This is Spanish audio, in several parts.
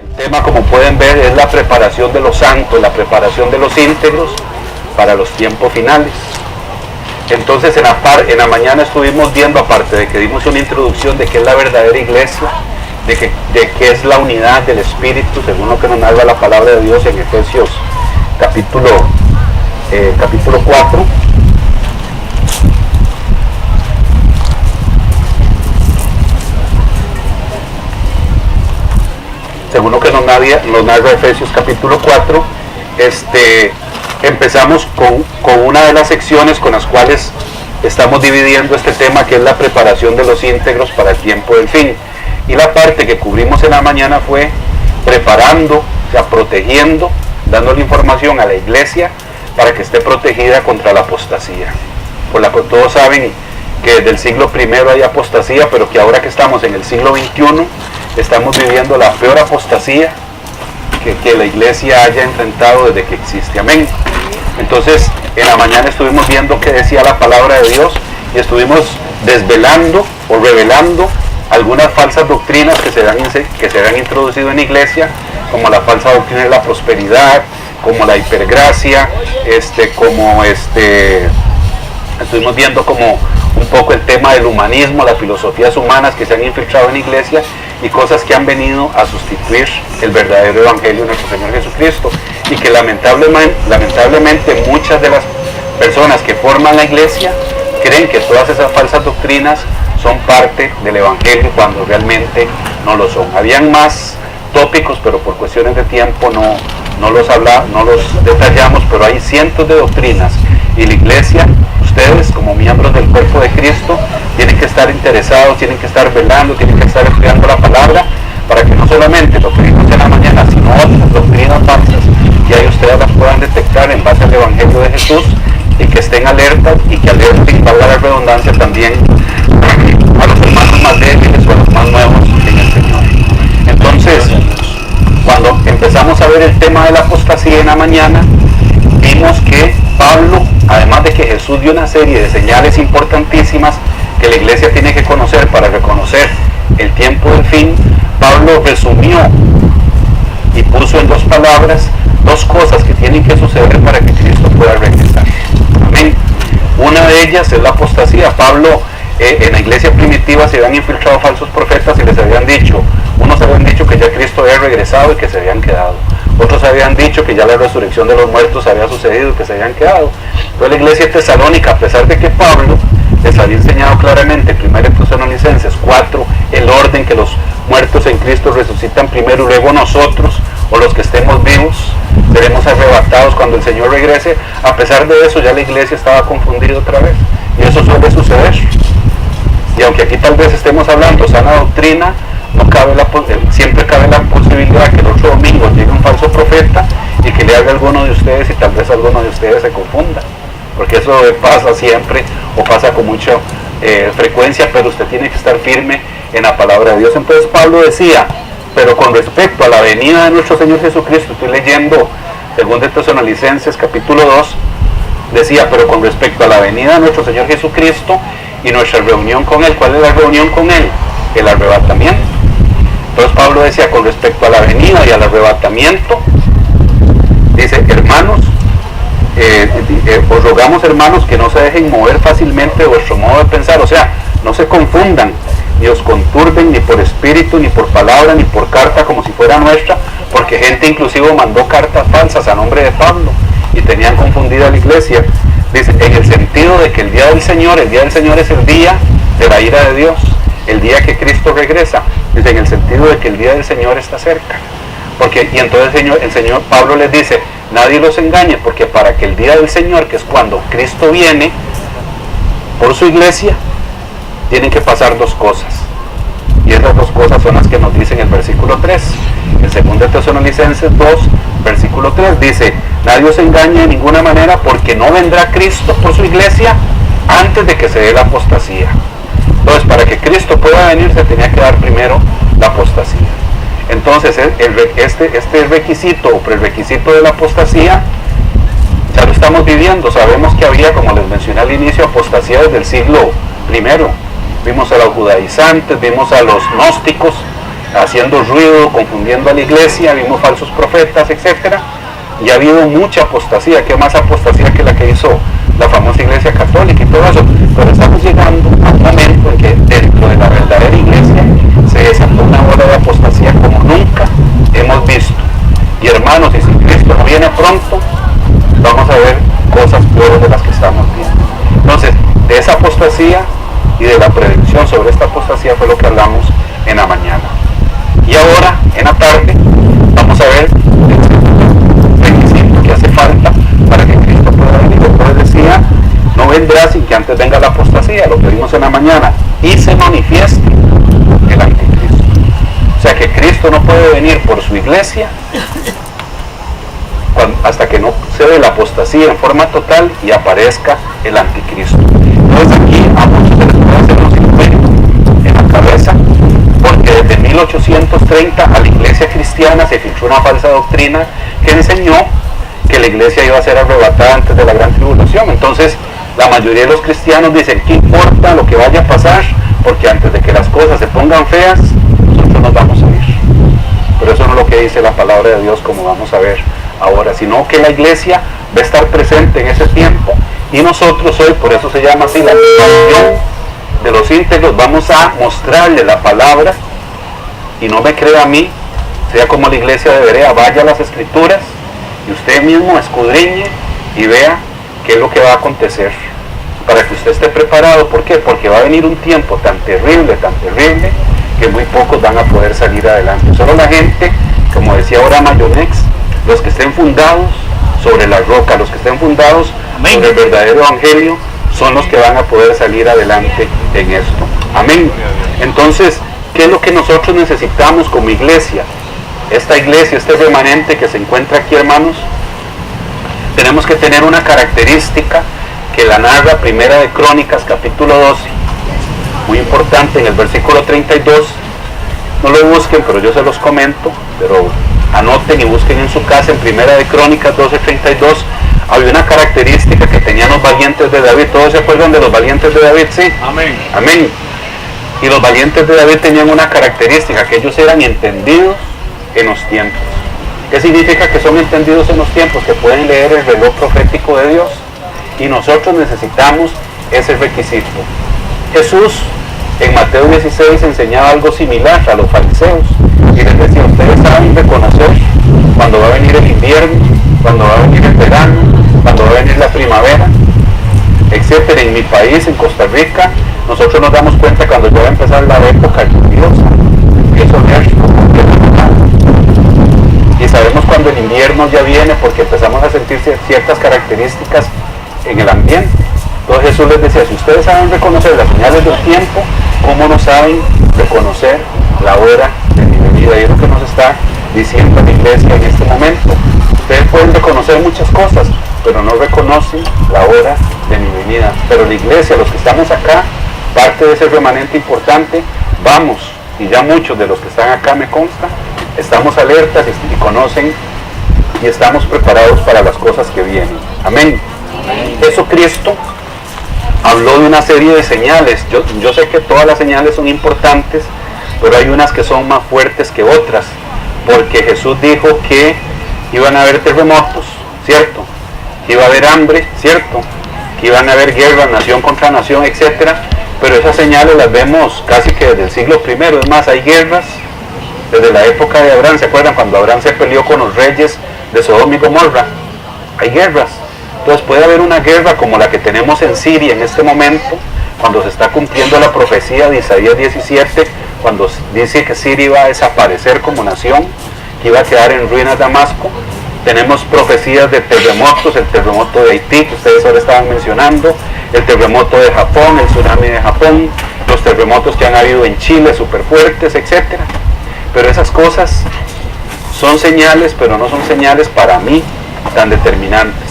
El tema, como pueden ver, es la preparación de los santos, la preparación de los íntegros para los tiempos finales. Entonces en la mañana estuvimos viendo, aparte de que dimos una introducción de qué es la verdadera iglesia, de qué es la unidad del Espíritu, según lo que nos narra la palabra de Dios en Efesios capítulo 4. Según lo que nos narra Efesios capítulo 4, empezamos con una de las secciones con las cuales estamos dividiendo este tema, que es la preparación de los íntegros para el tiempo del fin. Y la parte que cubrimos en la mañana fue preparando, o sea, protegiendo, dándole información a la iglesia para que esté protegida contra la apostasía. Por la que todos saben que desde el siglo I hay apostasía, pero que ahora que estamos en el siglo XXI, estamos viviendo la peor apostasía que la iglesia haya enfrentado desde que existe. Amén. Entonces, en la mañana estuvimos viendo qué decía la palabra de Dios y estuvimos desvelando o revelando algunas falsas doctrinas que se han introducido en la iglesia, como la falsa doctrina de la prosperidad, como la hipergracia, estuvimos viendo como un poco el tema del humanismo, las filosofías humanas que se han infiltrado en la iglesia y cosas que han venido a sustituir el verdadero evangelio de nuestro Señor Jesucristo, y que lamentablemente muchas de las personas que forman la iglesia creen que todas esas falsas doctrinas son parte del evangelio cuando realmente no lo son. Habían más tópicos, pero por cuestiones de tiempo no los detallamos, pero hay cientos de doctrinas, y la iglesia, ustedes como miembros del cuerpo de Cristo, tienen que estar interesados, tienen que estar velando, tienen que estar estudiando la palabra, para que no solamente lo que vimos en la mañana, sino otras doctrinas falsas, que ahí ustedes las puedan detectar en base al evangelio de Jesús, y que estén alertas, y que alerten, valga la redundancia, también a los hermanos más débiles o a los más nuevos en el Señor. Entonces, cuando empezamos a ver el tema de la apostasía en la mañana, vimos que Pablo, además de que Jesús dio una serie de señales importantísimas que la iglesia tiene que conocer para reconocer el tiempo del fin, Pablo resumió y puso en dos palabras dos cosas que tienen que suceder para que Cristo pueda regresar. Amén. Una de ellas es la apostasía. Pablo, en la iglesia primitiva se habían infiltrado falsos profetas y les habían dicho, unos habían dicho que ya Cristo había regresado y que se habían quedado. Otros habían dicho que ya la resurrección de los muertos había sucedido y que se habían quedado. Entonces la iglesia tesalónica, a pesar de que Pablo les había enseñado claramente, 1 Tesalonicenses 4, el orden que los muertos en Cristo resucitan primero y luego nosotros, o los que estemos vivos, seremos arrebatados cuando el Señor regrese. A pesar de eso, ya la iglesia estaba confundida otra vez. Y eso suele suceder. Y aunque aquí tal vez estemos hablando sana doctrina, siempre cabe la posibilidad que el otro domingo llegue un falso profeta y que le haga a alguno de ustedes, y tal vez alguno de ustedes se confunda, porque eso pasa siempre o pasa con mucha frecuencia, pero usted tiene que estar firme en la palabra de Dios. Entonces Pablo decía, pero con respecto a la venida de nuestro Señor Jesucristo, estoy leyendo 2 Tesalonicenses capítulo 2, decía, pero con respecto a la venida de nuestro Señor Jesucristo y nuestra reunión con Él, ¿cuál es la reunión con Él? El arrebatamiento. Entonces Pablo decía, con respecto a la venida y al arrebatamiento, dice, hermanos, os rogamos, hermanos, que no se dejen mover fácilmente de vuestro modo de pensar, o sea, no se confundan, ni os conturben, ni por espíritu, ni por palabra, ni por carta como si fuera nuestra, porque gente inclusive mandó cartas falsas a nombre de Pablo y tenían confundida a la iglesia. Dice, en el sentido de que el día del Señor es el día de la ira de Dios, el día que Cristo regresa. Dice, en el sentido de que el día del Señor está cerca. Y entonces el Señor Pablo les dice, nadie los engañe, porque para que el día del Señor, que es cuando Cristo viene por su iglesia, tienen que pasar dos cosas. Y esas dos cosas son las que nos dice en el versículo 3. En 2 Tesalonicenses 2, versículo 3, dice, nadie os engañe de ninguna manera, porque no vendrá Cristo por su iglesia antes de que se dé la apostasía. Entonces, para que Cristo pueda venir, se tenía que dar primero la apostasía. Entonces, este requisito o prerequisito de la apostasía, ya lo estamos viviendo. Sabemos que había, como les mencioné al inicio, apostasía desde el siglo I. Vimos a los judaizantes, vimos a los gnósticos, haciendo ruido, confundiendo a la iglesia, vimos falsos profetas, etc. Y ha habido mucha apostasía, que más apostasía que la que hizo la famosa iglesia católica y todo eso. Pero estamos llegando a un momento en que dentro de la verdadera iglesia se desató una ola de apostasía como nunca hemos visto. Y hermanos, y si Cristo no viene pronto, vamos a ver cosas peores de las que estamos viendo. Entonces, de esa apostasía y de la prevención sobre esta apostasía fue lo que hablamos en la mañana. Y ahora, en la tarde, vamos a ver el requisito que hace falta para que Cristo pueda venir. Entonces decía, no vendrá sin que antes venga la apostasía, lo que vimos en la mañana, y se manifieste el anticristo. O sea que Cristo no puede venir por su iglesia hasta que no se dé la apostasía en forma total y aparezca el anticristo. Entonces aquí a muchos se les puede hacer los imperios en la cabeza, porque desde 1830 a la iglesia cristiana se filtró una falsa doctrina que enseñó que la iglesia iba a ser arrebatada antes de la gran tribulación. Entonces la mayoría de los cristianos dicen, ¿qué importa lo que vaya a pasar? Porque antes de que las cosas se pongan feas, nosotros nos vamos a ir. Pero eso no es lo que dice la palabra de Dios, como vamos a ver ahora, sino que la iglesia va a estar presente en ese tiempo, y nosotros hoy, por eso se llama así la reunión de los íntegros, vamos a mostrarle la palabra. Y no me crea a mí, sea como la iglesia de Berea, vaya a las escrituras y usted mismo escudriñe y vea qué es lo que va a acontecer, para que usted esté preparado. ¿Por qué? Porque va a venir un tiempo tan terrible, que muy pocos van a poder salir adelante. Solo la gente, como decía ahora Mayonex, los que estén fundados sobre la roca, los que estén fundados Amén. Sobre el verdadero evangelio, son los que van a poder salir adelante en esto. Amén. Entonces, ¿qué es lo que nosotros necesitamos como iglesia? Esta iglesia, este remanente que se encuentra aquí, hermanos, tenemos que tener una característica que la narra Primera de Crónicas, capítulo 12, muy importante, en el versículo 32. No lo busquen, pero yo se los comento, pero anoten y busquen en su casa. En Primera de Crónicas 12:32 había una característica que tenían los valientes de David. ¿Todos se acuerdan de los valientes de David? Sí. Amén. Amén. Y los valientes de David tenían una característica, que ellos eran entendidos en los tiempos. ¿Qué significa que son entendidos en los tiempos? Que pueden leer el reloj profético de Dios. Y nosotros necesitamos ese requisito. Jesús en Mateo 16 enseñaba algo similar a los fariseos y les decía, ustedes saben reconocer cuando va a venir el invierno, cuando va a venir el verano, cuando va a venir la primavera, etcétera. En mi país, en Costa Rica, nosotros nos damos cuenta cuando ya va a empezar la época lluviosa, empieza a oler, y sabemos cuando el invierno ya viene porque empezamos a sentir ciertas características en el ambiente. Entonces Jesús les decía, si ustedes saben reconocer las señales del tiempo, ¿cómo no saben reconocer la hora de mi venida? Y es lo que nos está diciendo la iglesia en este momento. Ustedes pueden reconocer muchas cosas, pero no reconocen la hora de mi venida. Pero la iglesia, los que estamos acá, parte de ese remanente importante, vamos, y ya muchos de los que están acá me consta, estamos alertas y conocen y estamos preparados para las cosas que vienen. Amén. Jesucristo habló de una serie de señales. Yo sé que todas las señales son importantes, pero hay unas que son más fuertes que otras, porque Jesús dijo que iban a haber terremotos, ¿cierto? Que iba a haber hambre, ¿cierto? Que iban a haber guerras, nación contra nación, etcétera. Pero esas señales las vemos casi que desde el siglo I. Es más, hay guerras desde la época de Abraham. ¿Se acuerdan cuando Abraham se peleó con los reyes de Sodoma y Gomorra? Hay guerras. Entonces puede haber una guerra como la que tenemos en Siria en este momento, cuando se está cumpliendo la profecía de Isaías 17, cuando dice que Siria iba a desaparecer como nación, que iba a quedar en ruinas Damasco. Tenemos profecías de terremotos, el terremoto de Haití, que ustedes ahora estaban mencionando, el terremoto de Japón, el tsunami de Japón, los terremotos que han habido en Chile, súper fuertes, etc. Pero esas cosas son señales, pero no son señales para mí tan determinantes.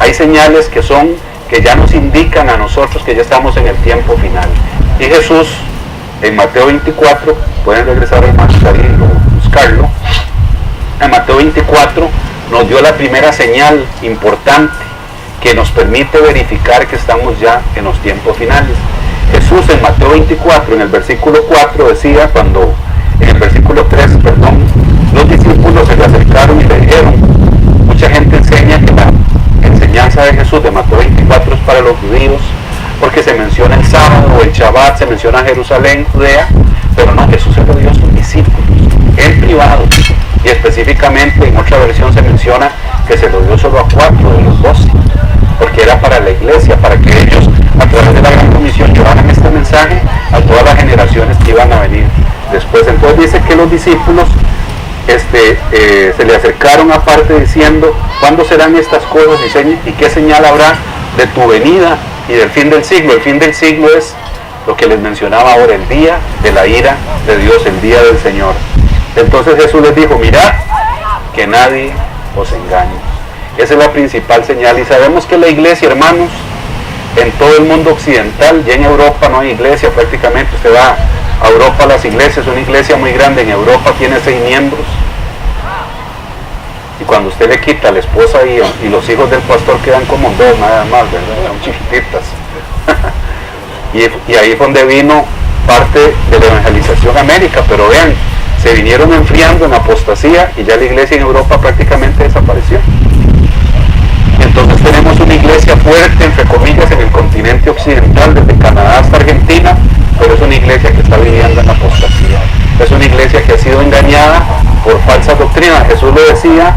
Hay señales que ya nos indican a nosotros que ya estamos en el tiempo final. Y Jesús, en Mateo 24, pueden regresar hermanos ahí o buscarlo, en Mateo 24 nos dio la primera señal importante que nos permite verificar que estamos ya en los tiempos finales. Jesús en Mateo 24, en el versículo 4, decía, cuando En el versículo 3, los discípulos se le acercaron y le dijeron: mucha gente enseña que la enseñanza de Jesús de Mateo 24 es para los judíos, porque se menciona el sábado o el Shabbat, se menciona Jerusalén, Judea, pero no, Jesús se lo dio a sus discípulos, en privado, y específicamente en otra versión se menciona que se lo dio solo a 4 de los 12, porque era para la iglesia, para que ellos a través de la gran comisión llevaran este mensaje a todas las generaciones que iban a venir después. Entonces dice que los discípulos se le acercaron aparte diciendo: ¿cuándo serán estas cosas y qué señal habrá de tu venida y del fin del siglo? El fin del siglo es lo que les mencionaba ahora, el día de la ira de Dios, el día del Señor. Entonces Jesús les dijo: mirad que nadie os engañe. Esa es la principal señal, y sabemos que la iglesia, hermanos, en todo el mundo occidental, ya en Europa no hay iglesia prácticamente. Usted va a Europa, las iglesias, una iglesia muy grande en Europa tiene 6 miembros, y cuando usted le quita a la esposa y los hijos del pastor quedan como 2 nada más, ¿verdad? Son chiquititas. y ahí fue donde vino parte de la evangelización a América, pero vean, se vinieron enfriando en apostasía y ya la iglesia en Europa prácticamente desapareció. Entonces tenemos una iglesia fuerte, entre comillas, en el continente occidental, desde Canadá hasta Argentina, pero es una iglesia que está viviendo en apostasía. Es una iglesia que ha sido engañada por falsas doctrinas. Jesús lo decía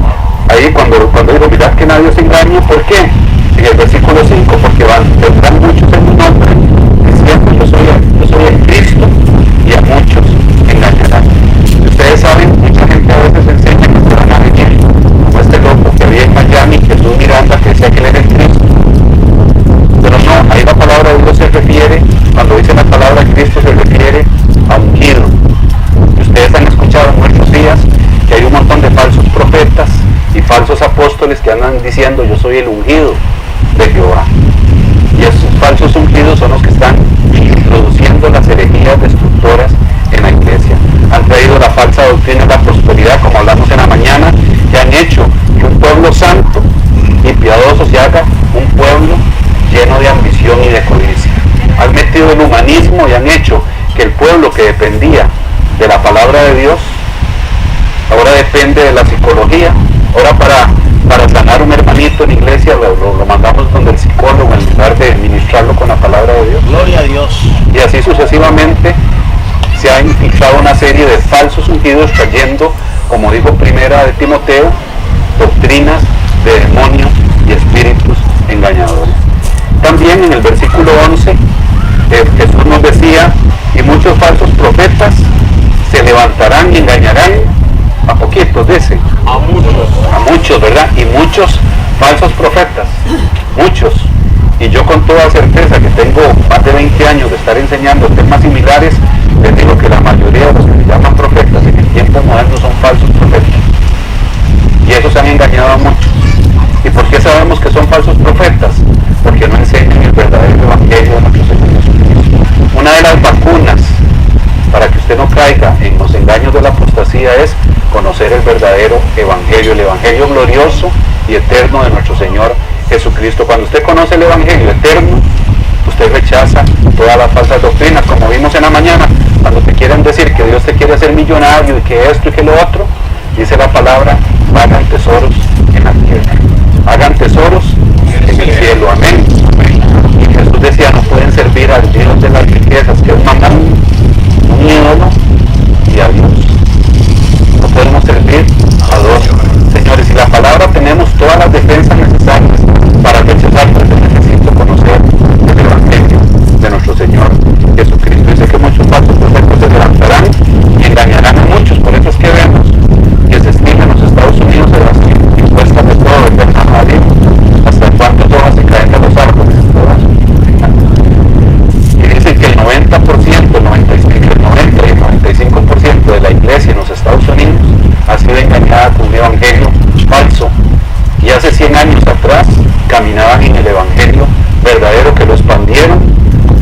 ahí cuando dijo: mirad que nadie os engañe. ¿Por qué? En el versículo 5, porque vendrán muchos en mi nombre diciendo: yo soy el Cristo, y a muchos engañarán. Y ustedes saben, mucha gente a veces enseña que se van a venir, como este loco que había en Miami, Jesús Miranda, que decía que él era el Cristo. Pero no, ahí la palabra de Dios se refiere, cuando dice la palabra Cristo, se refiere a ungido. Ustedes han escuchado en nuestros días que hay un montón de falsos profetas y falsos apóstoles que andan diciendo: yo soy el ungido de Jehová. Y esos falsos ungidos son los que están introduciendo las herejías destructoras en la iglesia. Han traído la falsa doctrina de la prosperidad, como hablamos en la mañana, que han hecho que un pueblo santo y piadoso se haga un pueblo lleno de ambición y de codicia. Han metido el humanismo y han hecho que el pueblo que dependía de la palabra de Dios ahora depende de la psicología. Ahora para sanar un hermanito en la iglesia lo mandamos donde el psicólogo en lugar de ministrarlo con la palabra de Dios. Gloria a Dios. Y así sucesivamente se ha infiltrado una serie de falsos ungidos trayendo, como dijo primera de Timoteo, doctrinas de demonios y espíritus engañadores. También en el versículo 11 Jesús nos decía: y muchos falsos profetas se levantarán y engañarán a poquitos, dice. A muchos, ¿verdad? Y muchos falsos profetas, muchos. Y yo con toda certeza, que tengo más de 20 años de estar enseñando temas similares, les digo que la mayoría de los que se llaman profetas en el tiempo moderno son falsos profetas. Y esos han engañado a muchos. ¿Y por qué sabemos que son falsos profetas? Porque no enseñan el verdadero evangelio de nuestro Señor Jesucristo. Una de las vacunas para que usted no caiga en los engaños de la apostasía es conocer el verdadero evangelio, el evangelio glorioso y eterno de nuestro Señor Jesucristo. Cuando usted conoce el evangelio eterno, usted rechaza todas las falsas doctrinas, como vimos en la mañana, cuando te quieren decir que Dios te quiere hacer millonario y que esto y que lo otro. Dice la palabra: hagan tesoros en la tierra, hagan tesoros en el cielo. Amén. Y Jesús decía: no pueden servir al Dios de las riquezas, que es Mamón, un ídolo, y a Dios. No podemos servir a dos señores. Y la palabra, tenemos todas las defensas necesarias para rechazar, pero necesito conocer el evangelio de nuestro Señor Jesucristo. Dice que muchos falsos profetas se levantarán y engañarán a muchos. Por eso es que vemos que se estima en los Estados Unidos de las impuestas de todo, ¿verdad? Hasta cuántas hojas se caen de los árboles. Y dicen que el 90%, el 90 y el 95% de la iglesia en los Estados Unidos ha sido engañada con un evangelio falso. Y hace 100 años atrás caminaban en el evangelio verdadero, que lo expandieron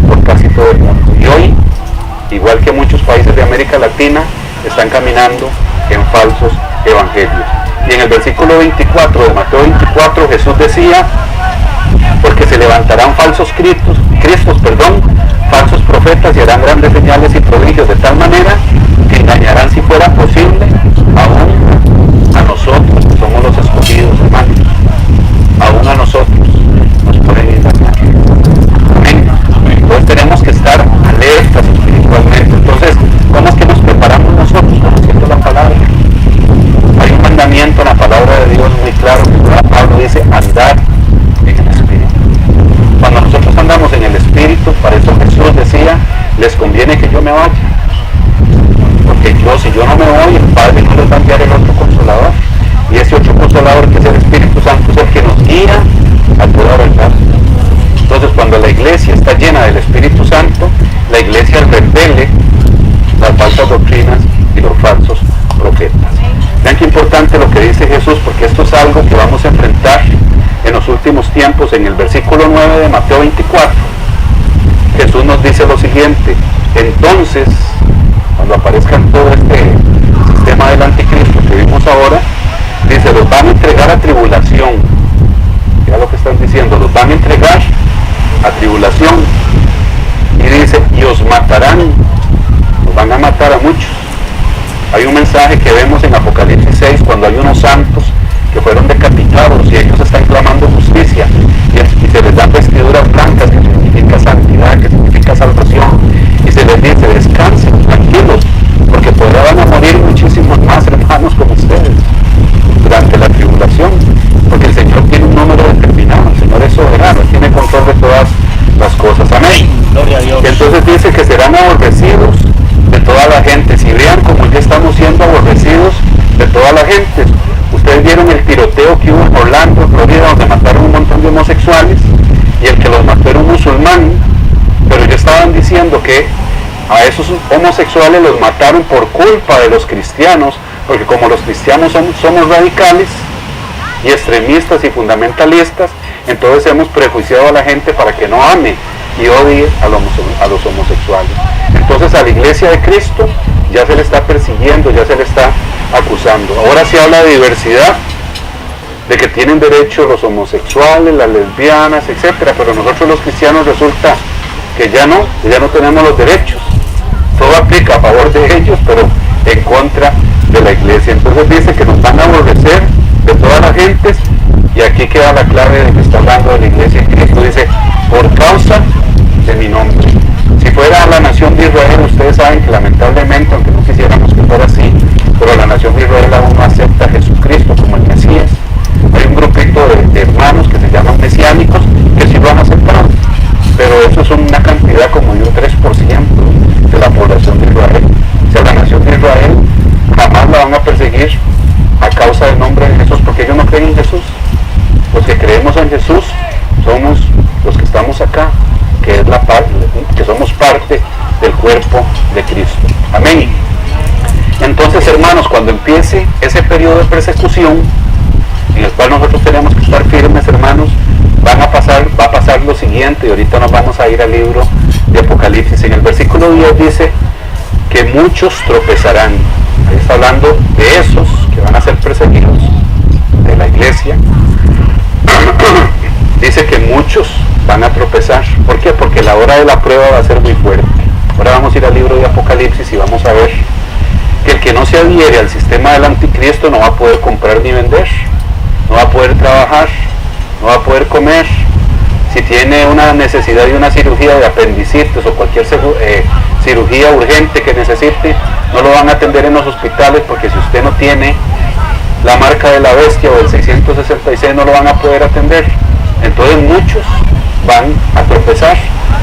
por casi todo el mundo. Y hoy, igual que muchos países de América Latina, están caminando en falsos evangelios. Y en el versículo 24 de Mateo 24 Jesús decía: porque se levantarán falsos cristos, falsos profetas, y harán grandes señales y prodigios, de tal manera que engañarán para eso Jesús decía, les conviene que yo me vaya, porque si yo no me voy, el Padre no les va a enviar el otro Consolador, y ese otro Consolador, que es el Espíritu Santo, es el que nos guía a toda verdad. Entonces, cuando la iglesia está llena del Espíritu Santo, la iglesia repele las falsas doctrinas y los falsos profetas. Vean qué importante lo que dice Jesús, porque esto es algo que vamos a enfrentar en los últimos tiempos. En el versículo 9 de Mateo 24, Jesús nos dice lo siguiente: entonces, cuando aparezca todo este sistema del anticristo que vimos ahora, dice, los van a entregar a tribulación. Ya lo que están diciendo, los van a entregar a tribulación. Y dice, y os matarán, los van a matar a muchos. Hay un mensaje que vemos en Apocalipsis 6, cuando hay unos santos que fueron decapitados y ellos están clamando justicia, y se les dan vestiduras blancas, que significa santidad, que significa salvación, y se les dice, descansen, tranquilos, porque podrán morir muchísimos más hermanos como ustedes durante la tribulación, porque el Señor tiene un número determinado, el Señor es soberano, tiene control de todas las cosas. Amén. Gloria a Dios. Y entonces dice que serán aborrecidos de toda la gente. Si vean como ya estamos siendo aborrecidos de toda la gente. Ustedes vieron el tiroteo que hubo en Orlando, Florida, donde mataron un montón de homosexuales, y el que los mató era un musulmán, pero ya estaban diciendo que a esos homosexuales los mataron por culpa de los cristianos, porque como los cristianos somos radicales y extremistas y fundamentalistas, entonces hemos prejuiciado a la gente para que no ame y odie a los homosexuales. Entonces a la iglesia de Cristo ya se le está persiguiendo, ya se le está acusando. Ahora se habla de diversidad, de que tienen derecho los homosexuales, las lesbianas, etcétera, pero nosotros los cristianos resulta que ya no tenemos los derechos. Todo aplica a favor de ellos, pero en contra de la iglesia. Entonces dice que nos van a aborrecer de todas las gentes, y aquí queda la clave de que está hablando de la iglesia en Cristo. Dice, por causa de mi nombre. Si fuera la nación de Israel, ustedes saben que lamentablemente, aunque no quisiéramos que fuera así, pero la nación de Israel aún no acepta a Jesucristo como el Mesías. Hay un grupito de hermanos que se llaman mesiánicos que sí lo han aceptado, pero eso es una cantidad como de un 3% de la población de Israel. O sea, la nación de Israel jamás la van a perseguir a causa del nombre de Jesús, porque ellos no creen en Jesús. Los que creemos en Jesús somos los que estamos acá, que somos parte del cuerpo de Cristo. Amén. Entonces, hermanos, cuando empiece ese periodo de persecución, en el cual nosotros tenemos que estar firmes, hermanos, va a pasar lo siguiente, y ahorita nos vamos a ir al libro de Apocalipsis. En el versículo 10 dice que muchos tropezarán. Ahí está hablando de esos que van a ser perseguidos de la iglesia. Dice que muchos van a tropezar. ¿Por qué? Porque la hora de la prueba va a ser muy fuerte. Ahora vamos a ir al libro de Apocalipsis y vamos a ver que el que no se adhiere al sistema del anticristo no va a poder comprar ni vender, no va a poder trabajar, no va a poder comer. Si tiene una necesidad de una cirugía de apendicitis o cualquier cirugía urgente que necesite, no lo van a atender en los hospitales, porque si usted no tiene la marca de la bestia o el 666 no lo van a poder atender. Entonces muchos van a tropezar,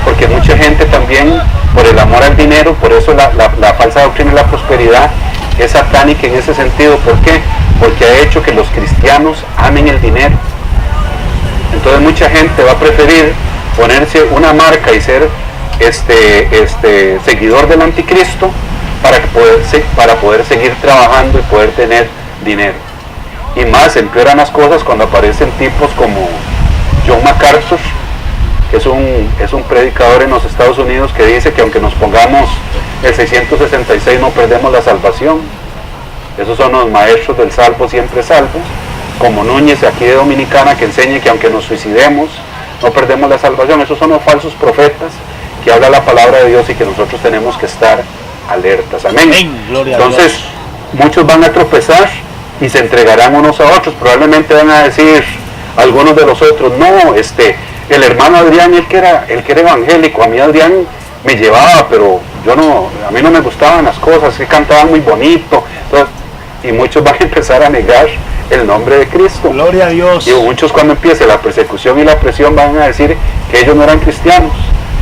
porque mucha gente también, por el amor al dinero, por eso la falsa doctrina de la prosperidad es satánica en ese sentido. ¿Por qué? Porque ha hecho que los cristianos amen el dinero. Entonces mucha gente va a preferir ponerse una marca y ser seguidor del anticristo para poder seguir trabajando y poder tener dinero. Y más empeoran las cosas cuando aparecen tipos como John MacArthur, que es un predicador en los Estados Unidos, que dice que aunque nos pongamos el 666 no perdemos la salvación. Esos son los maestros del salvo siempre salvo, como Núñez aquí de Dominicana, que enseña que aunque nos suicidemos no perdemos la salvación. Esos son los falsos profetas que habla la palabra de Dios y que nosotros tenemos que estar alertas. Amén. Amén. Gloria Entonces, a Dios. muchos van a tropezar y se entregarán unos a otros. Probablemente van a decir algunos de los otros, no, el hermano Adrián, el que era evangélico, a mí Adrián me llevaba, pero a mí no me gustaban las cosas, que cantaban muy bonito. Entonces, y muchos van a empezar a negar el nombre de Cristo. Gloria a Dios. Y muchos, cuando empiece la persecución y la presión, van a decir que ellos no eran cristianos.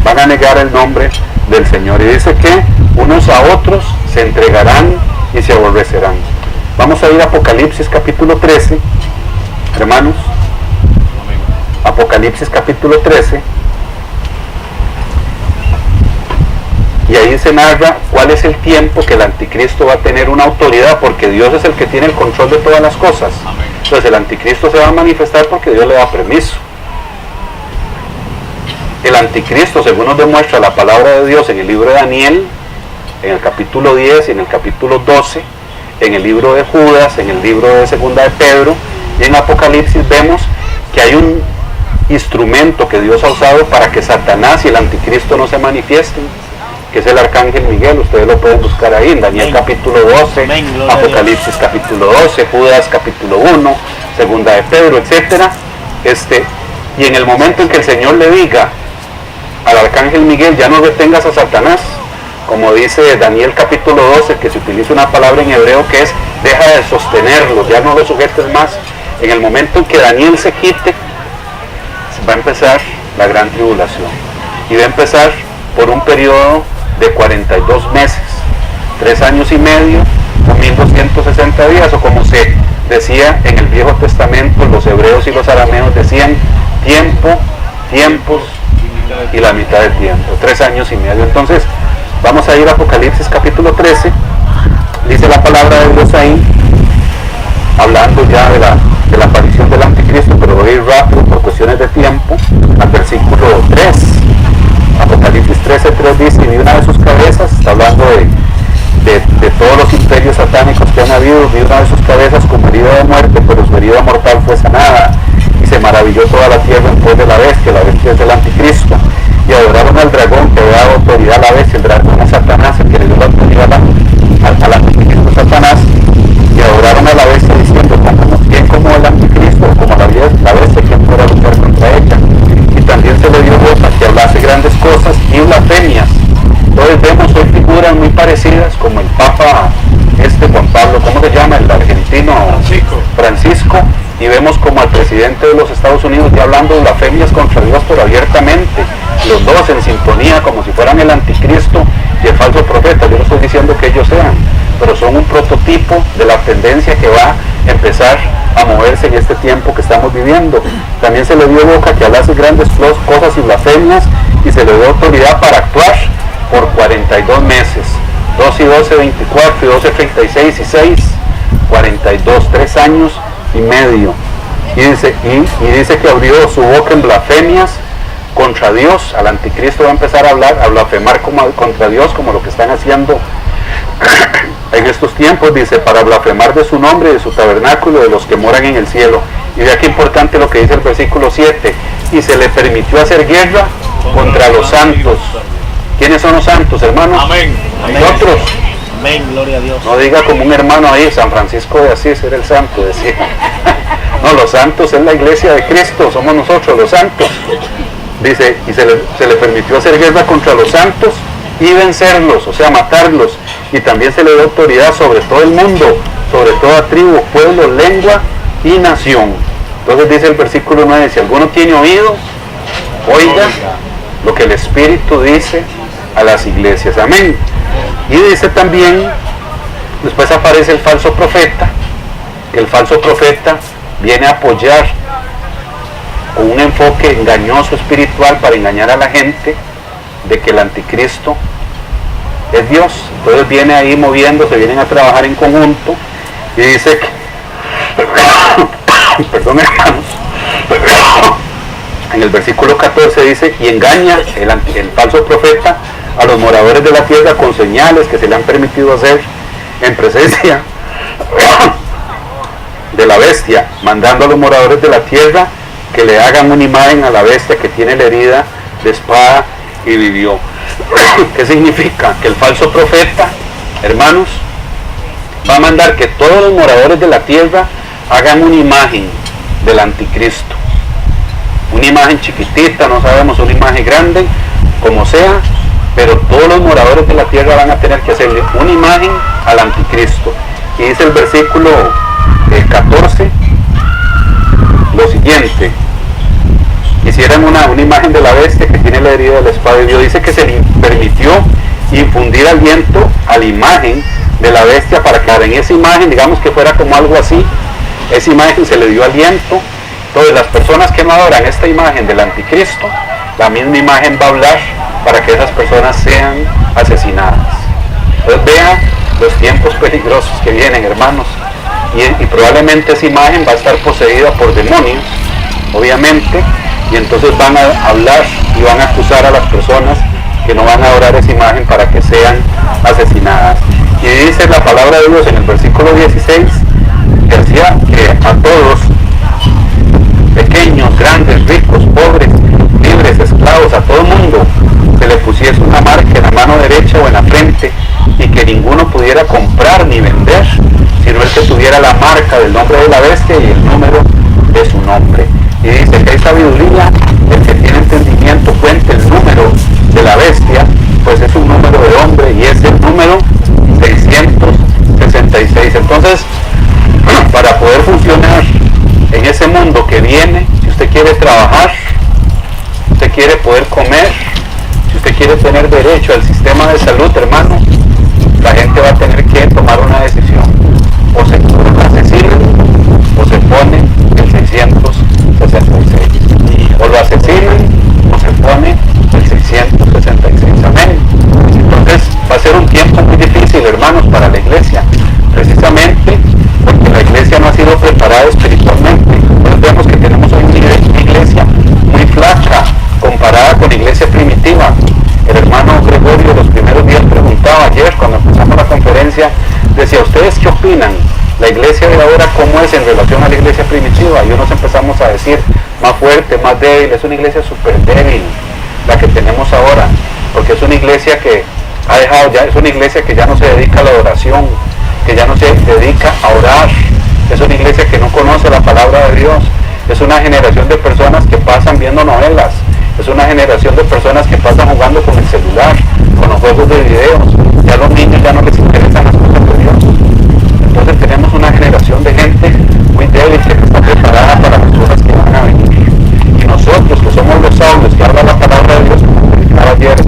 van a negar el nombre del Señor. Y dice que unos a otros se entregarán y se aborrecerán. Vamos a ir a Apocalipsis capítulo 13, hermanos. Apocalipsis capítulo 13. Y ahí se narra cuál es el tiempo que el anticristo va a tener una autoridad, porque Dios es el que tiene el control de todas las cosas. Entonces el anticristo se va a manifestar porque Dios le da permiso. El anticristo, según nos demuestra la palabra de Dios en el libro de Daniel, en el capítulo 10 y en el capítulo 12, en el libro de Judas, en el libro de Segunda de Pedro y en Apocalipsis, vemos que hay un instrumento que Dios ha usado para que Satanás y el anticristo no se manifiesten, que es el arcángel Miguel. Ustedes lo pueden buscar ahí en Daniel capítulo 12, Apocalipsis capítulo 12, Judas capítulo 1, Segunda de Pedro, etcétera. Y en el momento en que el Señor le diga al arcángel Miguel, ya no detengas a Satanás, como dice Daniel capítulo 12, que se utiliza una palabra en hebreo que es deja de sostenerlo, ya no lo sujetes más. En el momento en que Daniel se quite, va a empezar la gran tribulación, y va a empezar por un periodo de 42 meses, 3 años y medio, o 1260 días, o como se decía en el Viejo Testamento, los hebreos y los arameos decían tiempo, tiempos y la mitad de tiempo, 3 años y medio. Entonces vamos a ir a Apocalipsis capítulo 13, dice la palabra de Dios ahí, hablando ya de la aparición del anticristo, pero voy a ir rápido por cuestiones de tiempo, al versículo 3. Apocalipsis 13:3 dice, y vi una de sus cabezas, está hablando de todos los imperios satánicos que han habido, vi una de sus cabezas como herida de muerte, pero su herida mortal fue sanada, y se maravilló toda la tierra en pos de la bestia es del anticristo, y adoraron al dragón que había dado autoridad a la bestia. El dragón es Satanás, el que le dio la autoridad al anticristo Satanás, y adoraron a la bestia diciendo, bien como el anticristo, como la bestia, quien fuera a luchar contra ella. Y también se le dio voz a que hablase grandes cosas y blasfemias. Entonces vemos hoy figuras muy parecidas, como el Papa Juan Pablo, ¿cómo se llama? El argentino Francisco, y vemos como al presidente de los Estados Unidos ya hablando blasfemias contra Dios, pero abiertamente, los dos en sintonía, como si fueran el anticristo y el falso profeta. Yo no estoy diciendo que ellos sean, pero son un prototipo de la tendencia que va a empezar a moverse en este tiempo que estamos viviendo. También se le dio boca que hablase grandes cosas y blasfemias, y se le dio autoridad para actuar por 42 meses, 2 y 12, 24, y 12, 36 y 6, 42, 3 años y medio. Y dice que abrió su boca en blasfemias contra Dios. Al anticristo va a empezar a hablar, a blasfemar contra Dios, como lo que están haciendo en estos tiempos, dice, para blasfemar de su nombre, de su tabernáculo, de los que moran en el cielo. Y vea qué importante lo que dice el versículo 7, y se le permitió hacer guerra contra los santos. ¿Quiénes son los santos, hermanos? Amén. Nosotros. Amén, gloria a Dios. No diga como un hermano ahí, San Francisco de Asís era el santo, decía. No, los santos es la iglesia de Cristo, somos nosotros los santos. Dice, y se le permitió hacer guerra contra los santos y vencerlos, o sea, matarlos. Y también se le dio autoridad sobre todo el mundo, sobre toda tribu, pueblo, lengua y nación. Entonces dice el versículo 9, si alguno tiene oído, oiga lo que el Espíritu dice a las iglesias. Amén. Y dice también, después aparece el falso profeta, que el falso profeta viene a apoyar con un enfoque engañoso espiritual para engañar a la gente de que el anticristo es Dios. Entonces viene ahí moviéndose, vienen a trabajar en conjunto, y dice que perdón, hermanos, en el versículo 14 dice, y engaña el falso profeta a los moradores de la tierra con señales que se le han permitido hacer en presencia de la bestia, mandando a los moradores de la tierra que le hagan una imagen a la bestia que tiene la herida de espada y vivió. ¿Qué significa? Que el falso profeta, hermanos, va a mandar que todos los moradores de la tierra hagan una imagen del anticristo. Una imagen chiquitita, no sabemos, una imagen grande, como sea, pero todos los moradores de la tierra van a tener que hacerle una imagen al anticristo. Y dice el versículo 14 lo siguiente, y hicieran una imagen de la bestia que tiene la herida de la espada de Dios. Dice que se le permitió infundir aliento a la imagen de la bestia para que en esa imagen, digamos que fuera como algo así, esa imagen se le dio aliento. Entonces las personas que no adoran esta imagen del anticristo, la misma imagen va a hablar para que esas personas sean asesinadas. Entonces vean los tiempos peligrosos que vienen, hermanos, y probablemente esa imagen va a estar poseída por demonios, obviamente, y entonces van a hablar y van a acusar a las personas que no van a adorar esa imagen para que sean asesinadas. Y dice la palabra de Dios en el versículo 16, que decía que a todos, pequeños, grandes, ricos, pobres, libres, esclavos, a todo mundo se le pusiese una marca en la mano derecha o en la frente, y que ninguno pudiera comprar ni vender, sino el que tuviera la marca del nombre de la bestia y el número de su nombre. Y dice que hay sabiduría, el que tiene entendimiento cuente el número de la bestia, pues es un número de hombre y es el número 666. Entonces, para poder funcionar en ese mundo que viene, si usted quiere trabajar, si usted quiere poder comer, si usted quiere tener derecho al sistema de salud, hermano, la gente va a tener que tomar una decisión: o se asesinan o se pone el 666, o lo asesinan o se pone el 666. Amén. Entonces va a ser un tiempo muy difícil, hermanos, para la iglesia, precisamente porque la iglesia no ha sido preparada espiritualmente. Entonces vemos que tenemos hoy una iglesia muy flaca comparada con la iglesia primitiva. El hermano Gregorio los primeros días preguntaba ayer, cuando empezamos la conferencia, decía: ¿ustedes qué opinan? La iglesia de ahora, ¿cómo es en relación a la iglesia primitiva? Y unos empezamos a decir: más fuerte, más débil. Es una iglesia súper débil la que tenemos ahora, porque es una iglesia que ha dejado ya, es una iglesia que ya no se dedica a la adoración, que ya no se dedica a orar, es una iglesia que no conoce la palabra de Dios, es una generación de personas que pasan viendo novelas, es una generación de personas que pasan jugando con el celular, con los juegos de videos. Ya a los niños ya no les interesan las cosas de Dios. Entonces tenemos una generación de gente muy débil que no está preparada para las cosas que van a venir. Y nosotros, que somos los sabios, que habla la palabra de Dios, como explicaba ayer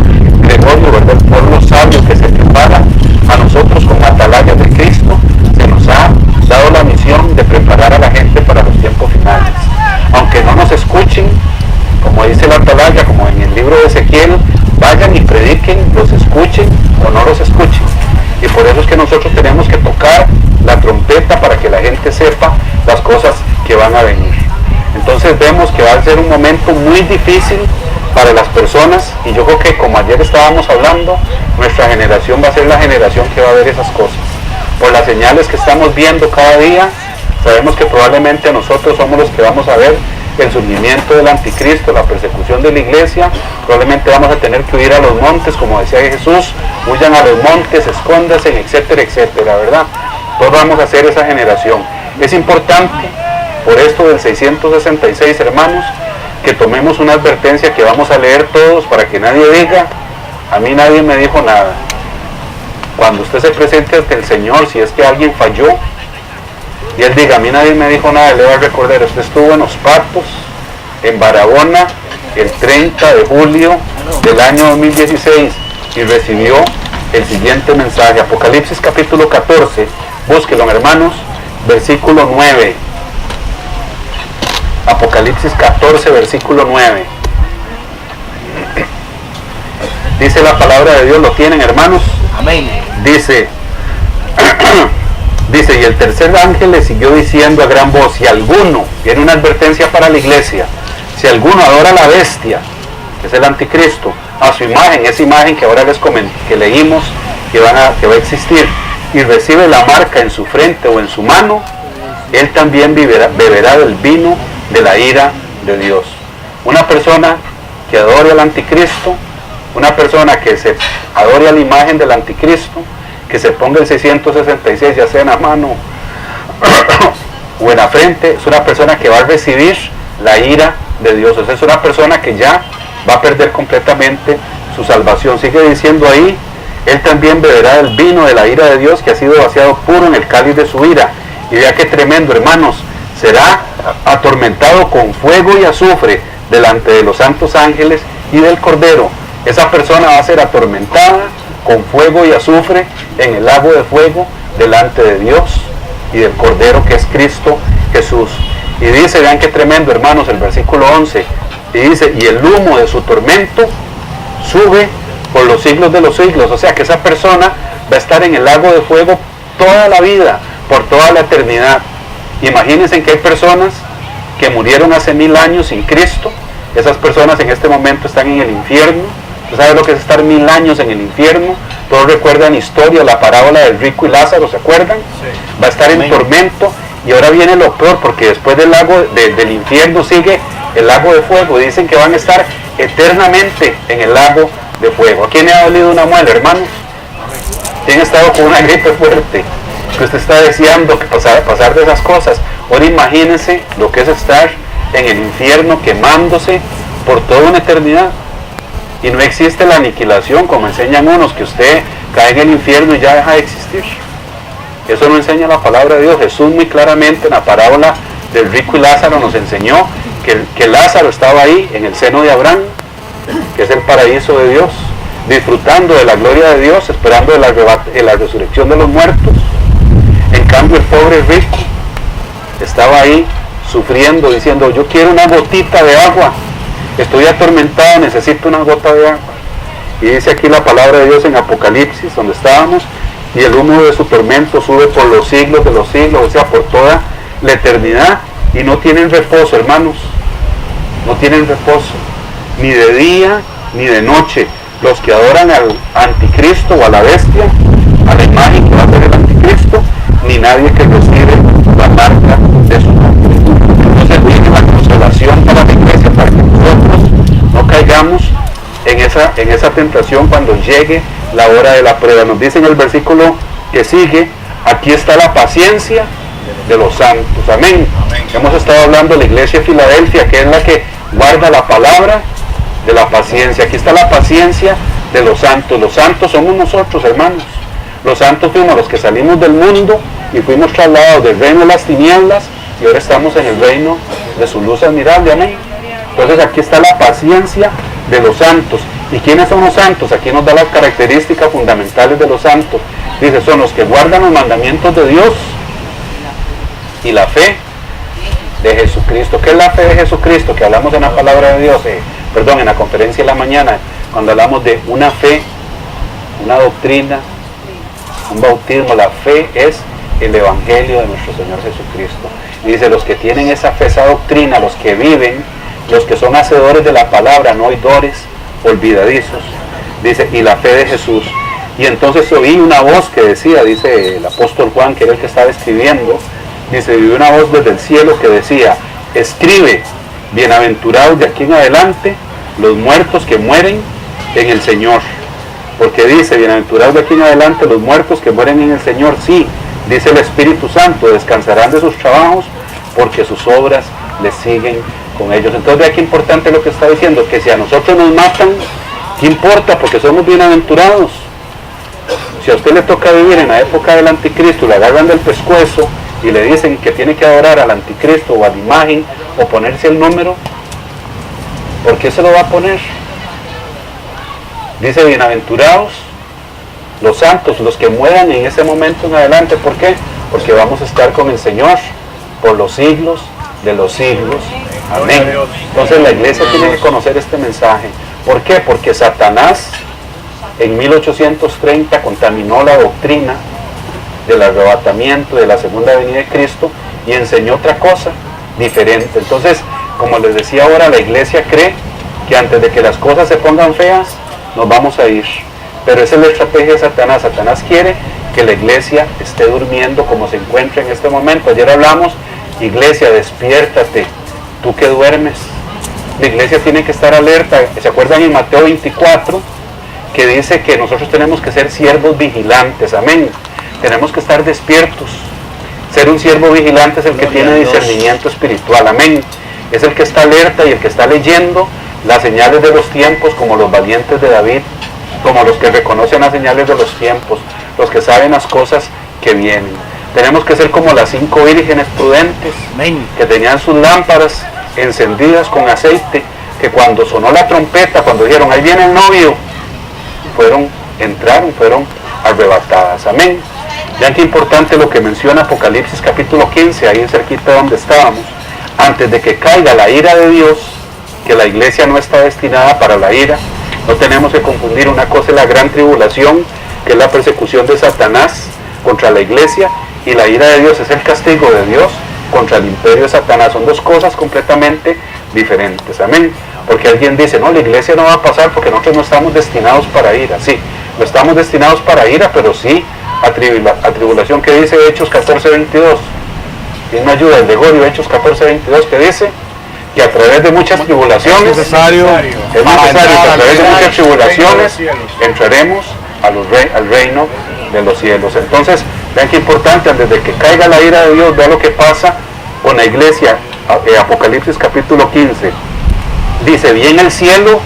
Gregorio, ¿verdad? El pueblo sabio que se prepara, a nosotros como atalayas de Cristo, se nos ha dado la misión de preparar a la gente para los tiempos finales. Aunque no nos escuchen, como dice la atalaya, como en el libro de Ezequiel, vayan y prediquen, los escuchen o no los escuchen. Y por eso es que nosotros tenemos que tocar la trompeta para que la gente sepa las cosas que van a venir. Entonces vemos que va a ser un momento muy difícil para las personas, y yo creo que, como ayer estábamos hablando, nuestra generación va a ser la generación que va a ver esas cosas. Por las señales que estamos viendo cada día, sabemos que probablemente nosotros somos los que vamos a ver el surgimiento del anticristo, la persecución de la iglesia. Probablemente vamos a tener que huir a los montes, como decía Jesús: huyan a los montes, escóndanse, etcétera, etcétera, ¿verdad? Todos vamos a ser esa generación. Es importante, por esto del 666, hermanos, que tomemos una advertencia que vamos a leer todos, para que nadie diga: a mí nadie me dijo nada. Cuando usted se presente ante el Señor, si es que alguien falló, y él diga: a mí nadie me dijo nada, le voy a recordar: usted estuvo en Los Patos, en Barahona, el 30 de julio del año 2016, y recibió el siguiente mensaje. Apocalipsis capítulo 14, búsquelo, hermanos, versículo 9. Apocalipsis 14, versículo 9. Dice la palabra de Dios, ¿lo tienen, hermanos? Amén. Dice, y el tercer ángel le siguió diciendo a gran voz: si alguno, viene una advertencia para la iglesia, si alguno adora a la bestia, que es el anticristo, a su imagen, esa imagen que ahora les comenté, que leímos, que va a existir, y recibe la marca en su frente o en su mano, él también beberá del vino de la ira de Dios. Una persona que adore al anticristo, una persona que se adore a la imagen del anticristo, que se ponga el 666 ya sea en la mano o en la frente, es una persona que va a recibir la ira de Dios. O sea, es una persona que ya va a perder completamente su salvación. Sigue diciendo ahí: él también beberá del vino de la ira de Dios, que ha sido vaciado puro en el cáliz de su ira. Y vea qué tremendo, hermanos: será atormentado con fuego y azufre delante de los santos ángeles y del Cordero. Esa persona va a ser atormentada con fuego y azufre en el lago de fuego delante de Dios y del Cordero, que es Cristo Jesús. Y dice, vean qué tremendo, hermanos, el versículo 11, y dice, y el humo de su tormento sube por los siglos de los siglos. O sea que esa persona va a estar en el lago de fuego toda la vida, por toda la eternidad. Imagínense que hay personas que murieron hace 1000 años sin Cristo. Esas personas en este momento están en el infierno. ¿Usted sabe lo que es estar 1000 años en el infierno? Todos recuerdan historia, la parábola del rico y Lázaro, ¿se acuerdan? Sí. Va a estar en tormento. Y ahora viene lo peor, porque después del lago del infierno sigue el lago de fuego. Dicen que van a estar eternamente en el lago de fuego. ¿A quién le ha dolido una muela, hermanos? ¿Quién ha estado con una gripe fuerte? Que usted está deseando que pasar de esas cosas. Ahora imagínense lo que es estar en el infierno quemándose por toda una eternidad. Y no existe la aniquilación, como enseñan unos, que usted cae en el infierno y ya deja de existir. Eso no enseña la palabra de Dios. Jesús muy claramente en la parábola del rico y Lázaro nos enseñó que Lázaro estaba ahí en el seno de Abraham, que es el paraíso de Dios, disfrutando de la gloria de Dios, esperando de la resurrección de los muertos. En cambio el pobre rico estaba ahí sufriendo, diciendo, yo quiero una gotita de agua, estoy atormentado, necesito una gota de agua. Y dice aquí la palabra de Dios en Apocalipsis, donde estábamos, y el humo de su tormento sube por los siglos de los siglos, o sea, por toda la eternidad, y no tienen reposo, hermanos, no tienen reposo, ni de día ni de noche, los que adoran al anticristo o a la bestia, a la imagen que va a ser el anticristo, ni nadie que recibe la marca de su nombre. Entonces viene la consolación para la iglesia, para que nosotros no caigamos en esa tentación cuando llegue la hora de la prueba. Nos dice en el versículo que sigue, aquí está la paciencia de los santos. Amén. Hemos estado hablando de la iglesia de Filadelfia, que es la que guarda la palabra de la paciencia. Aquí está la paciencia de los santos. Los santos somos nosotros, hermanos. Los santos fuimos los que salimos del mundo y fuimos trasladados del reino de las tinieblas y ahora estamos en el reino de su luz admirable. Amén. Entonces aquí está la paciencia de los santos. ¿Y quiénes son los santos? Aquí nos da las características fundamentales de los santos. Dice, son los que guardan los mandamientos de Dios y la fe de Jesucristo. ¿Qué es la fe de Jesucristo? Que hablamos en la palabra de Dios, en la conferencia de la mañana, cuando hablamos de una fe, una doctrina, un bautismo. La fe es el evangelio de nuestro Señor Jesucristo. Y dice, los que tienen esa fe, esa doctrina, los que viven, los que son hacedores de la palabra, no oidores olvidadizos, dice, y la fe de Jesús. Y entonces oí una voz que decía, dice el apóstol Juan, que era el que estaba escribiendo, dice, oí una voz desde el cielo que decía, escribe, bienaventurados de aquí en adelante los muertos que mueren en el Señor. Porque dice, bienaventurados de aquí en adelante los muertos que mueren en el Señor. Sí, dice el Espíritu Santo, descansarán de sus trabajos porque sus obras les siguen con ellos. Entonces vea qué importante lo que está diciendo, que si a nosotros nos matan, ¿qué importa? Porque somos bienaventurados. Si a usted le toca vivir en la época del anticristo, le agarran del pescuezo y le dicen que tiene que adorar al anticristo o a la imagen o ponerse el número, ¿por qué se lo va a poner? Dice, bienaventurados los santos, los que mueran en ese momento en adelante. ¿Por qué? Porque vamos a estar con el Señor por los siglos de los siglos. Amén. Entonces la iglesia tiene que conocer este mensaje. ¿Por qué? Porque Satanás en 1830 contaminó la doctrina del arrebatamiento, de la segunda venida de Cristo, y enseñó otra cosa diferente. Entonces, como les decía ahora, la iglesia cree que antes de que las cosas se pongan feas, nos vamos a ir. Pero esa es la estrategia de Satanás. Satanás quiere que la iglesia esté durmiendo como se encuentra en este momento. Ayer hablamos, iglesia, despiértate, tú que duermes. La iglesia tiene que estar alerta. ¿Se acuerdan en Mateo 24? Que dice que nosotros tenemos que ser siervos vigilantes. Amén. Tenemos que estar despiertos. Ser un siervo vigilante es el que tiene discernimiento espiritual. Amén. Es el que está alerta y el que está leyendo las señales de los tiempos, como los valientes de David, como los que reconocen las señales de los tiempos, los que saben las cosas que vienen. Tenemos que ser como las 5 vírgenes prudentes, que tenían sus lámparas encendidas con aceite, que cuando sonó la trompeta, cuando dijeron, ahí viene el novio, fueron arrebatadas. Amén. Vean qué importante lo que menciona Apocalipsis capítulo 15, ahí cerquita donde estábamos. Antes de que caiga la ira de Dios, que la iglesia no está destinada para la ira, no tenemos que confundir. Una cosa es la gran tribulación, que es la persecución de Satanás contra la iglesia, y la ira de Dios es el castigo de Dios contra el imperio de Satanás. Son dos cosas completamente diferentes. Amén. Porque alguien dice, no, la iglesia no va a pasar porque nosotros no estamos destinados para ira. Sí, no estamos destinados para ira, pero sí a tribulación, que dice Hechos 14:22. ¿Quién me ayuda? El de Gregorio, Hechos 14:22, que dice que a través de muchas tribulaciones es necesario que a través de muchas tribulaciones entraremos al reino de los cielos. Entonces, vean qué importante, antes de que caiga la ira de Dios, vean lo que pasa con la iglesia. Apocalipsis capítulo 15 dice, vi en el cielo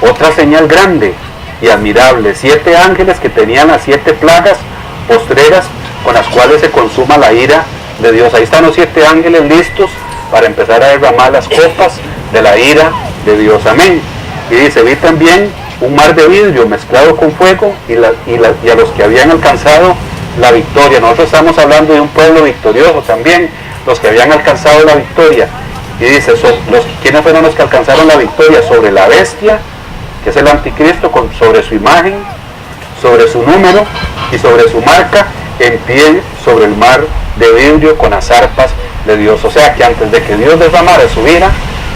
otra señal grande y admirable, 7 ángeles que tenían las 7 plagas postreras con las cuales se consuma la ira de Dios. Ahí están los 7 ángeles listos para empezar a derramar las copas de la ira de Dios. Amén. Y dice, vi también un mar de vidrio mezclado con fuego y a los que habían alcanzado la victoria. Nosotros estamos hablando de un pueblo victorioso también, los que habían alcanzado la victoria. Y dice, ¿quiénes fueron los que alcanzaron la victoria? Sobre la bestia, que es el anticristo, sobre su imagen, sobre su número y sobre su marca, en pie sobre el mar de vidrio con las arpas de Dios. O sea que antes de que Dios derramara su ira,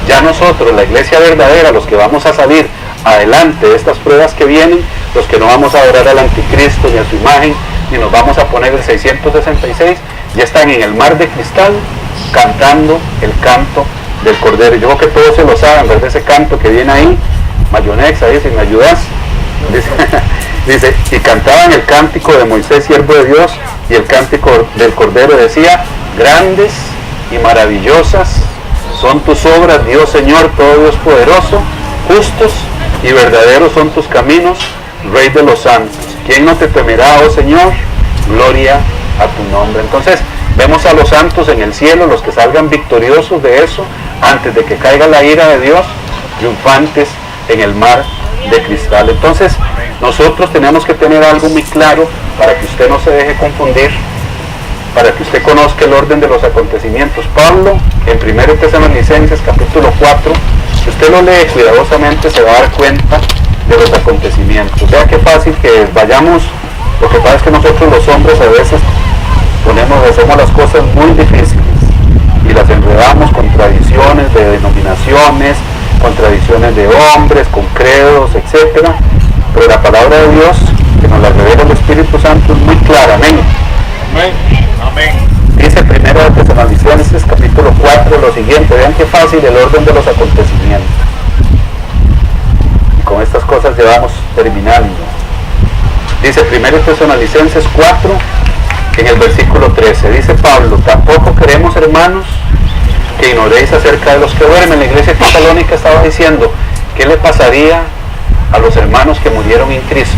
ya nosotros, la iglesia verdadera, los que vamos a salir adelante de estas pruebas que vienen, los que no vamos a adorar al anticristo ni a su imagen, ni nos vamos a poner el 666, ya están en el mar de cristal cantando el canto del Cordero. Yo creo que todos se lo saben, ¿verdad? Ese canto que viene ahí, Mayonex, ahí, si me ayudas, dice, y cantaban el cántico de Moisés, siervo de Dios, y el cántico del Cordero decía, grandes y maravillosas son tus obras, Dios Señor, todo Dios poderoso, justos y verdaderos son tus caminos, Rey de los santos. ¿Quién no te temerá, oh Señor? Gloria a tu nombre. Entonces, vemos a los santos en el cielo, los que salgan victoriosos de eso, antes de que caiga la ira de Dios, triunfantes en el mar de cristal. Entonces, nosotros tenemos que tener algo muy claro para que usted no se deje confundir, para que usted conozca el orden de los acontecimientos. Pablo, en 1 Tesalonicenses capítulo 4, si usted lo lee cuidadosamente, se va a dar cuenta de los acontecimientos. Vea qué fácil que vayamos. Lo que pasa es que nosotros los hombres a veces hacemos las cosas muy difíciles y las enredamos con tradiciones de denominaciones, con tradiciones de hombres, con credos, etcétera. Pero la palabra de Dios, que nos la revela el Espíritu Santo, es muy clara. Amén. Amén. Dice 1 Tesalonicenses capítulo 4 lo siguiente. Vean qué fácil el orden de los acontecimientos. Y con estas cosas ya vamos terminando. Dice 1 Tesalonicenses 4, en el versículo 13, dice Pablo, tampoco queremos, hermanos, que ignoréis acerca de los que duermen. La iglesia tesalónica estaba diciendo, ¿qué le pasaría a los hermanos que murieron en Cristo?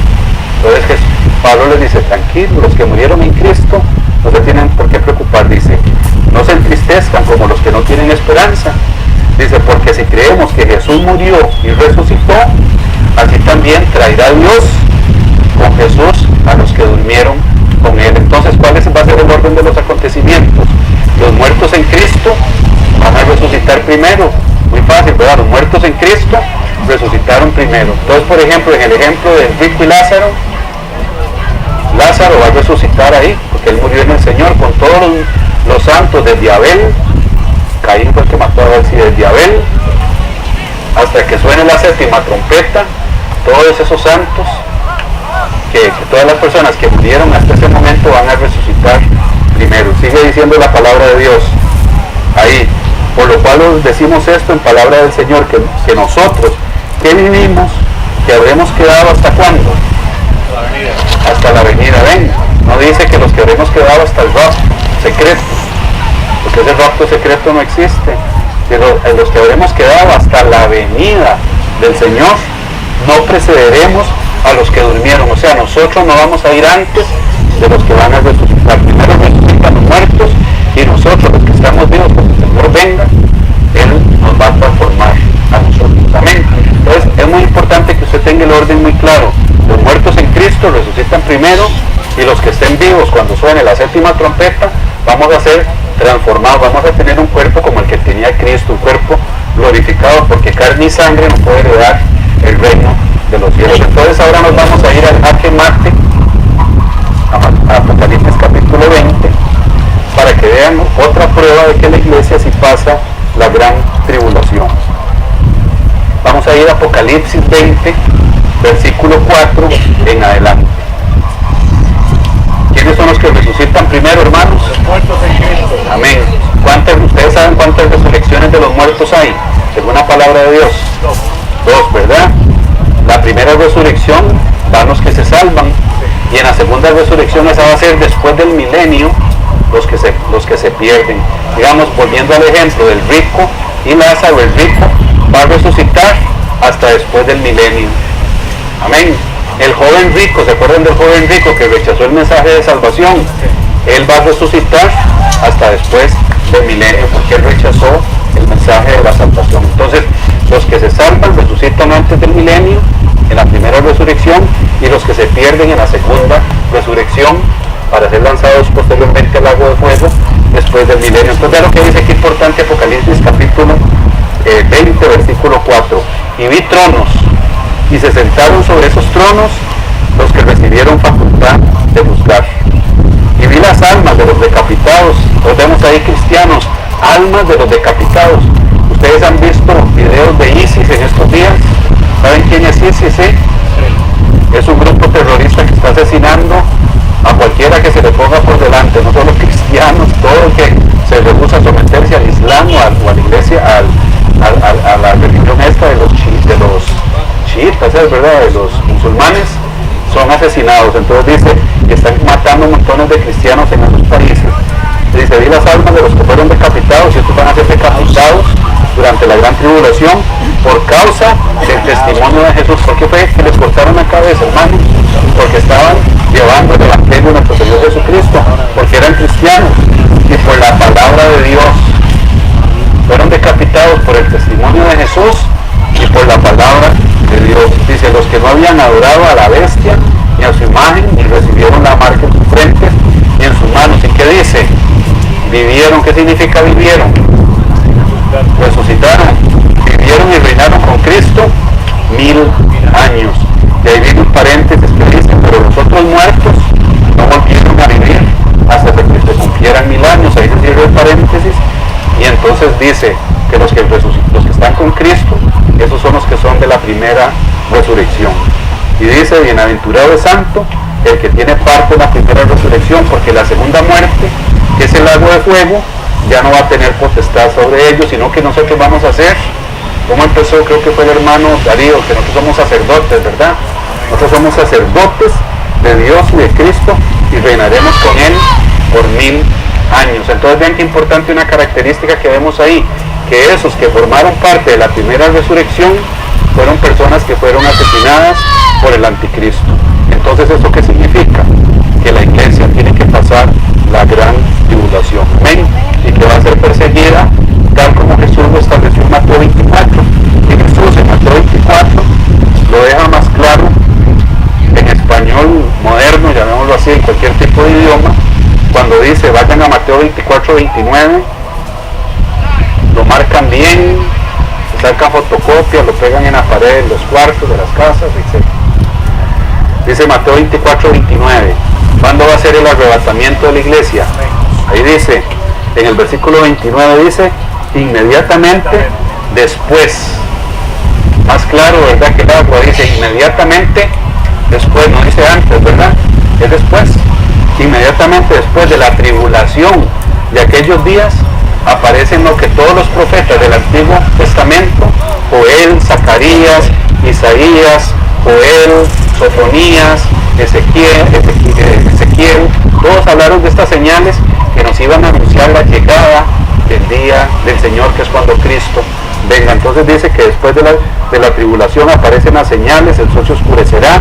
Entonces Pablo les dice, tranquilos, los que murieron en Cristo no se tienen por qué preocupar. Dice, no se entristezcan como los que no tienen esperanza. Dice, porque si creemos que Jesús murió y resucitó, así también traerá Dios con Jesús a los que durmieron con él. Entonces, ¿cuál va a ser el orden de los acontecimientos? Los muertos en Cristo van a resucitar primero. Muy fácil, ¿verdad? Los muertos en Cristo resucitaron primero. Entonces, por ejemplo, en el ejemplo del rico y Lázaro, Lázaro va a resucitar ahí, porque él murió en el Señor con todos los santos, desde Abel, Caín fue el que mató a Abel, sí, desde Abel hasta que suene la 7ª trompeta, todos esos santos, que todas las personas que murieron hasta ese momento van a resucitar primero. Sigue diciendo la palabra de Dios ahí, por lo cual os decimos esto en palabra del Señor, que nosotros que vivimos, que habremos quedado hasta cuándo, hasta la venida. Ven, no dice que los que habremos quedado hasta el rapto secreto, porque ese rapto secreto no existe. Pero en los que habremos quedado hasta la venida del Señor, no precederemos a los que durmieron. O sea, nosotros no vamos a ir antes de los que van a resucitar. Primero resucitan los muertos y nosotros, los que estamos vivos, cuando el Señor venga, Él nos va a transformar a nosotros. Amén. Entonces es muy importante que usted tenga el orden muy claro. Los muertos en Cristo resucitan primero, y los que estén vivos cuando suene la séptima trompeta, vamos a ser transformados, vamos a tener un cuerpo como el que tenía Cristo, un cuerpo glorificado, porque carne y sangre no puede heredar el reino de los cielos. Entonces ahora nos vamos a ir al jaque mate, a Apocalipsis capítulo 20, para que vean otra prueba de que la iglesia sí pasa la gran tribulación. Vamos a ir a Apocalipsis 20, versículo 4 en adelante. ¿Quiénes son los que resucitan primero, hermanos? Los muertos en Cristo. Amén. ¿Ustedes saben cuántas resurrecciones de los muertos hay? Según la palabra de Dios. Dos, ¿verdad? La primera resurrección van los que se salvan, y en la segunda resurrección esa va a ser después del milenio, los que se pierden. Digamos, volviendo al ejemplo del rico y Lázaro, el rico va a resucitar hasta después del milenio. Amén. El joven rico, ¿se acuerdan del joven rico que rechazó el mensaje de salvación? Él va a resucitar hasta después del milenio, porque él rechazó el mensaje de la salvación. Entonces, los que se salvan resucitan antes del milenio, en la primera resurrección, y los que se pierden en la segunda resurrección, para ser lanzados posteriormente al lago de fuego después del milenio. Entonces, vean lo que dice aquí importante Apocalipsis capítulo 20, versículo 4. Y vi tronos, y se sentaron sobre esos tronos los que recibieron facultad de juzgar. Y vi las almas de los decapitados. Los vemos ahí, cristianos, almas de los decapitados. Ustedes han visto videos de ISIS en estos días. ¿Saben quién es ISIS? Es un grupo terrorista que está asesinando a cualquiera que se le ponga por delante, no solo cristianos, todo el que se rehúsa a someterse al Islam o a la iglesia, a la religión esta de los chiitas, ¿es verdad? De los musulmanes, son asesinados. Entonces dice que están matando montones de cristianos en esos países. Dice, vi las almas de los que fueron decapitados, y estos van a ser decapitados durante la gran tribulación por causa del testimonio de Jesús. ¿Por qué fue que les cortaron la cabeza, hermanos? Porque estaban llevando el evangelio de nuestro Señor Jesucristo, porque eran cristianos, y por la palabra de Dios. Fueron decapitados por el testimonio de Jesús y por la palabra de Dios. Dice, los que no habían adorado a la bestia ni a su imagen, ni recibieron la marca en sus frentes ni en sus manos. ¿Y qué dice? Vivieron. ¿Qué significa vivieron? Resucitaron, vivieron y reinaron con Cristo 1000 años. Y ahí viene un paréntesis que dice, pero los otros muertos no volvieron a vivir hasta que se cumplieran 1000 años. Ahí se cierra el paréntesis, y entonces dice que los que están con Cristo, esos son los que son de la primera resurrección. Y dice, bienaventurado es santo el que tiene parte en la primera resurrección, porque la segunda muerte, que es el lago de fuego, ya no va a tener potestad sobre ellos, sino que nosotros vamos a hacer, como empezó, creo que fue el hermano Darío, que nosotros somos sacerdotes, ¿verdad? Nosotros somos sacerdotes de Dios y de Cristo, y reinaremos con Él por 1000 años. Entonces vean qué importante una característica que vemos ahí, que esos que formaron parte de la primera resurrección fueron personas que fueron asesinadas por el anticristo. Entonces, ¿esto qué significa? Que la iglesia tiene que pasar la gran tribulación. Amén. Y que va a ser perseguida, tal como Jesús lo estableció en Mateo 24. Y Jesús en Mateo 24 lo deja más claro en español moderno, llamémoslo así, en cualquier tipo de idioma, cuando dice, vayan a Mateo 24, 29, lo marcan bien, sacan fotocopias, lo pegan en la pared, en los cuartos de las casas, etc. Dice Mateo 24, 29, ¿cuándo va a ser el arrebatamiento de la iglesia? Ahí dice, en el versículo 29 dice, inmediatamente después. Más claro, ¿verdad? Que el agua dice inmediatamente después, no dice antes, ¿verdad? Es después. Inmediatamente después de la tribulación de aquellos días, aparecen lo que todos los profetas del Antiguo Testamento, Joel, Zacarías, Isaías, Joel, Sofonías, Ezequiel, todos hablaron de estas señales que nos iban a anunciar la llegada del día del Señor, que es cuando Cristo venga. Entonces dice que después de la tribulación aparecen las señales, el sol se oscurecerá,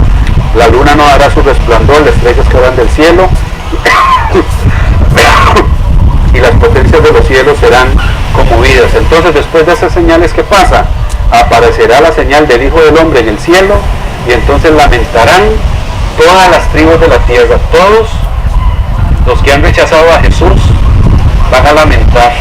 la luna no dará su resplandor, las estrellas caerán del cielo y las potencias de los cielos serán conmovidas. Entonces, después de esas señales, ¿qué pasa? aparecerá la señal del Hijo del Hombre en el cielo, y entonces lamentarán todas las tribus de la tierra. Todos los que han rechazado a Jesús van a lamentar.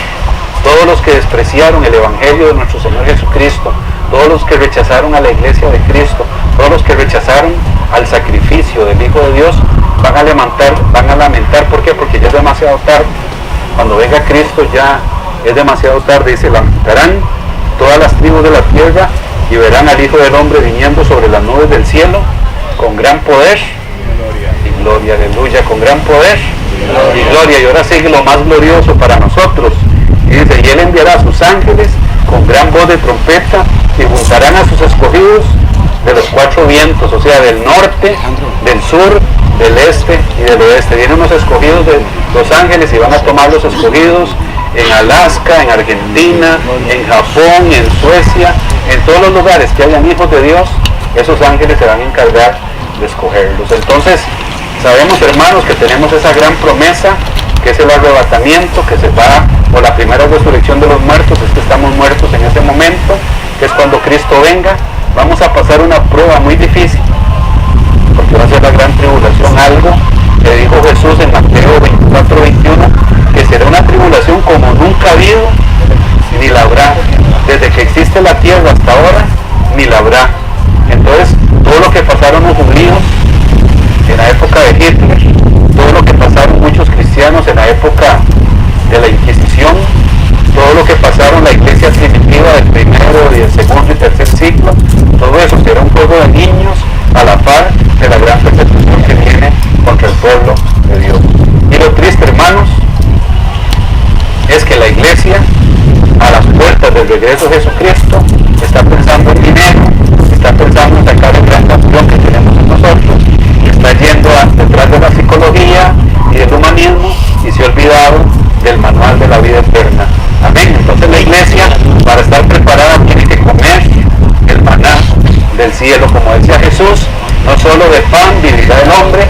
Todos los que despreciaron el Evangelio de nuestro Señor Jesucristo, todos los que rechazaron a la iglesia de Cristo, todos los que rechazaron al sacrificio del Hijo de Dios, van a lamentar. ¿Por qué? Porque ya es demasiado tarde. Cuando venga Cristo ya es demasiado tarde. Dice, lamentarán todas las tribus de la tierra y verán al Hijo del Hombre viniendo sobre las nubes del cielo con gran poder y gloria, aleluya, con gran poder y gloria. Y ahora sigue lo más glorioso para nosotros. Y dice, y Él enviará a sus ángeles con gran voz de trompeta y juntarán a sus escogidos de los cuatro vientos, o sea, del norte, del sur, del este y del oeste. Vienen unos escogidos de los ángeles y van a tomar los escogidos en Alaska, en Argentina, en Japón, en Suecia, en todos los lugares que hayan hijos de Dios. Esos ángeles se van a encargar de escogerlos. Entonces, sabemos, hermanos, que tenemos esa gran promesa, que es el arrebatamiento, que se va, o la primera resurrección de los muertos, es que estamos muertos en ese momento, que es cuando Cristo venga. Vamos a pasar una prueba muy difícil, porque va a ser la gran tribulación, algo que dijo Jesús en Mateo 24:21, que será una tribulación como nunca ha habido, ni la habrá, desde que existe la tierra hasta ahora, ni la habrá. Entonces, todo lo que pasaron los judíos en la época de Hitler, todo lo que pasaron muchos cristianos en la época de la Inquisición, todo lo que pasaron la iglesia primitiva del primero y el segundo y tercer siglo, todo eso será un juego de niños a la par de la gran persecución que viene contra el pueblo de Dios. Y lo triste, hermanos, es que la iglesia, a las puertas del regreso de Jesucristo, está pensando en dinero, está pensando en sacar el gran campeón que tenemos en nosotros, y está yendo detrás de la psicología y del humanismo, y se ha olvidado del manual de la vida eterna. Amén. Entonces la iglesia, para estar preparada, tiene que comer el maná del cielo, como decía Jesús, no solo de pan vivirá el hombre,